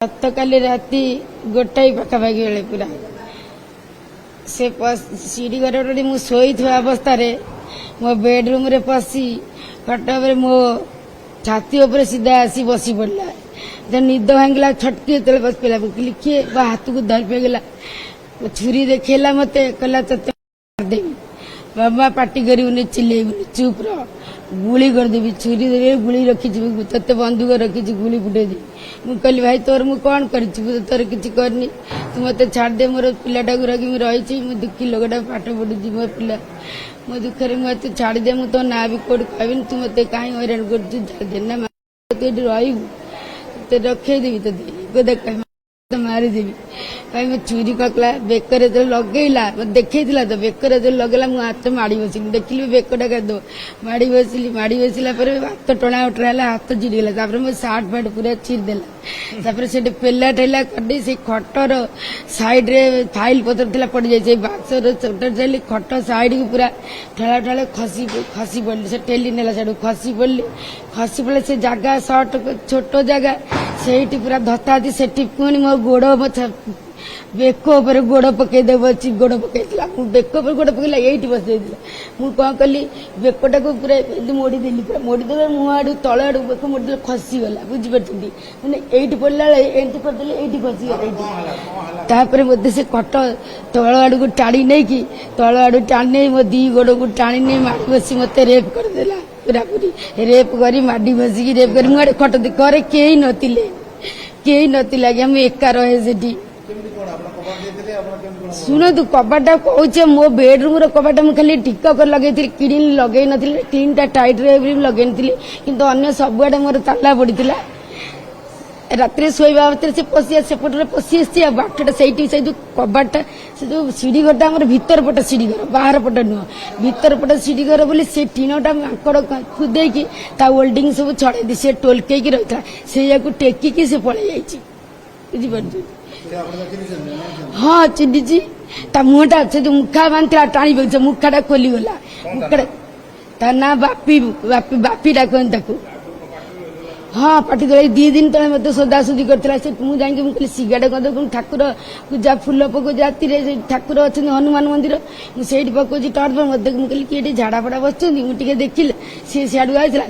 गतकाली राति गोटाई पखापाखि बेले पूरा से सीढ़ी घर मु शोई अवस्था मो बेडरूम रे पशि खट मो छाती उपर सीधा आसी बसी पड़ा जब निद भांगला छटकी जो बस पड़ा मुझे किए हाथ को धर पेगला छुरी देखला मत कहला देवी बाबा पार्टी कर चिल्लेबुनि चुप रह गुली करदेवी छुरी दे गुली रखी ते बंदूक रखी गुली फुटेदी मुझे कहली भाई तोर मु कौन कर तोर कि करनी तू मत छाड़ दे मोर पिलाटा को रखी रही मु दुखी लोकटा पाठ पढ़ुची मो पिला मो दुखे मत छाड़ दे मु तो ना भी कोड कहबी तू मत कहीं हैरान करना तू रही रखेदेवी तो मारिदेवी कहीं मैं चूरी ककला बेकर जो लगेला देखा तो बेकर जो लगेला मुझे हाथ माड़ी बसिली देखिली बेकटा कर माड़ी बसला हाथ टणा उठा हाथ चिड़गला मो सार्ट फाट पूरा चिरदेला से पेला ठेला कर से खटर साइड रे फाइल पतर थी पड़ जाए बाक्सर चली खट साइड को पूरा ठेला ठेला खसी पड़ली से ठेली नेला साइड खसी पड़े से जगह सर्ट छोट जगह से पूरा धत्ता से पुणी मो गोड़ बेक गोड़ पकईदे गोड़ पकई बेक गोड़ पकड़ा ये बस मुझे कौन कली बेकटा को पूरा मोड़देली पूरा मोड़दे मुह आड़ तल आड़ बेक मोड़दे खसीगला बुझीपार मैंने ये पड़ा एमती करदे ये खसीगला मत से कट तल आड़ को टाणी नहीं कि तल आड़ टाणी मो दी गोड़ को टाणी नहीं माड़ी बसी मत रेप करदेला पूरा पूरी रेप कर माड़ी बसिकी रेप कर मुझे खट करे कई नथिला कि हम एका रहे से शुणु कबाटा कहे मो बेडरूम कबाटा मुझे खाली टिकक लगे किड़ी लगे नी क्लीनटा टाइट लगे नी कि अन्य सबुआड़े मोर ताला पड़ा रात शोवा से पशि सेपटे पशि आसी बाटटा से जो कबाटा से जो सीढ़ी घरटा भीतर पट सीढ़ी घर बाहर पट नुह भीतर पट सीढ़ी घर बोली से टीनटा माकड़ खुदे की ओल्डिंग सब छड़े दी से टोलके रही है से टेकिकी से पलि जाइए बुझीपार हाँ चिन्ही मुहटा से जो मुखा बांधला टाणी पक मुखाटा खोलीगला मुखा ना बापी बापी बापी डाकती हाँ पार्टी कर दी दिन तले मत सोदासुदी करता मुझे सिगारेट कर ठाकुर पूजा फुल पकाऊ राति ठाकुर अच्छा हनुमान मंदिर मुझे पकाऊँ टर्च मत मुझे किए झाड़ा फड़ा बस मुझे देखिले सी सियाड़ू आईला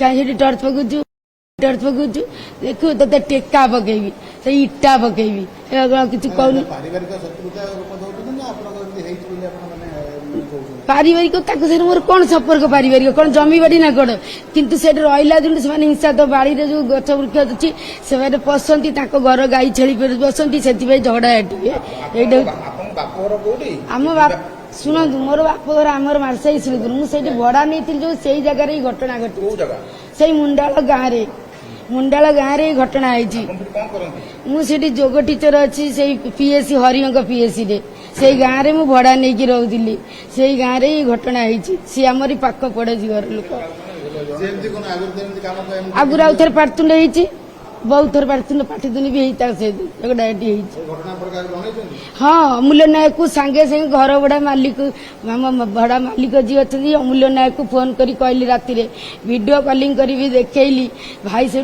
कहीं टर्च पकाऊ देखू ते टेका पकेबी से इटा पकेबी किसी कहूँ पारिवारिक मोर कौन संपर्क पारिवारिक कौन जमी बाड़ी ना कौन किंतु से रहा दिन से हिंसा तो बाड़ी जो गछ वृक्ष अच्छी से पशंती घर गाई छेली बसंती से झगड़ा आम बाप शुणु मोर बाप घर आमर मार्साई श्रीपुर मुझे भड़ा नहीं जो से जगार ही घटना घटी से मुंडाल गाँव रे घटना मुझे जोग टीचर अच्छी से पीएससी हरिंग पीएससी रे से गाँव रे मु भड़ा नहीं रोली से गाँव रे घटना सी आमरी पाख पड़े घर लोक आगुरी आउ थे पार्तुंड बहुत थर पार्तुंड पाठिदुनी भी झगड़ा हाँ अमूल्य नायक को सांगे सांगे घर भड़ा मालिक भड़ा मालिक जी अच्छा अमूल्य नायक को फोन करी कहली राति वीडियो कॉलिंग करी भी देखली भाई से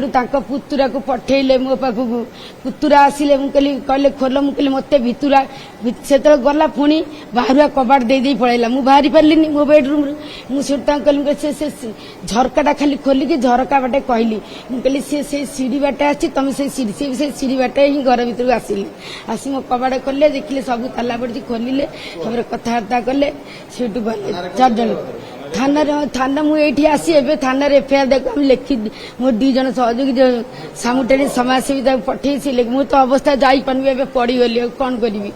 पुतुरा को पठेले मो पाखक पुतुरा आसिले कहले खोल मुझे मत भितुरा से गला पुणी बाहरुआ कबाट दे पड़ेगा मुझे बाहरी पार्ली मो बेडरूम मुझे कहली से झरकाटा खाली खोलिकी झरका बाटे कहली मुझे से सीढ़ी बाटे आसी तुम से सीढ़ी बाटे ही घर भर आसिले आसी मो कबाड़ कले देखिले सब ताला पड़ी खोलिले कथबार्ता कले से गले 4 जन थाना मुझे आसी थाना एफआईआर देख लिखी मो 2 जन सहयोगी सामुटाणी समाजसेवी पठे मुझे तो अवस्था जापारे पड़गली कौन करी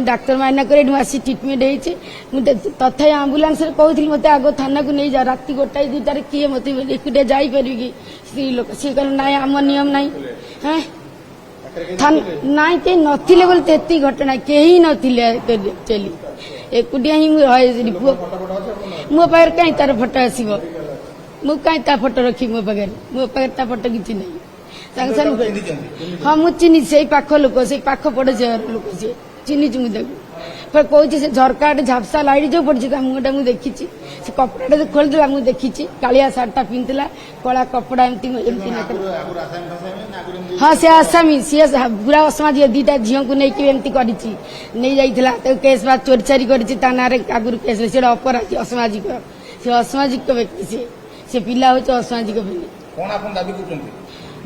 डाक्तर माइना कर आसी ट्रिटमेंट होते तथा आम्बुलांस कहती मत आग थाना को नहीं जा राति 1 2 किए मत एकुटिया जापर कि स्त्री लोक सी कह ना आम नियम ना हाँ नाई कहीं नथिले बोलते घटना कहीं नथिले एकुटिया ही रहे मो पाखे कहीं तार फोटो आसो मु कहीं फोटो रखी मो पाखे फोटो किसी नहीं हाँ मुझे चिन्ह से पाख लोक से पाख पड़ोसी लोक सी चिन्ह मुझे कौच से झरका झापसा लाइट जो पड़ी मुहटा मुझे देखी से कपड़ा खोलता मुझे देखी कालिया सार्टा पिंधला कला कपड़ा एमती हाँ से आसामी सी पूरा असामाजिक दीटा झील को लेकिन एमती कर केस बाद चोरी चारी कर आगुरी केस से अपराधी असामाजिक से असामाजिक व्यक्ति से पिला हूँ असामाजिक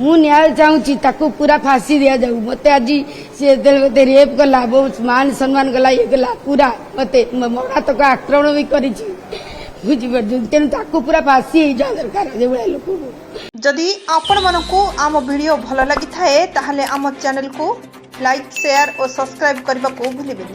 मु न्याय चाहूँगी ताकू पूरा फांसी दिया जाऊ मत आज से मत रेप कला बहुत मान सम्मान कला ये कला पूरा मत मरात्मक आक्रमण भी करी बुझीपार तेणु ताकू पूरा फांसी हो जा दरकार जो लोक जदि आपण मानकु आम वीडियो भल लगी थाए ताहले आम चैनल को लाइक शेयर और सब्सक्राइब करने को भूलिबेनि।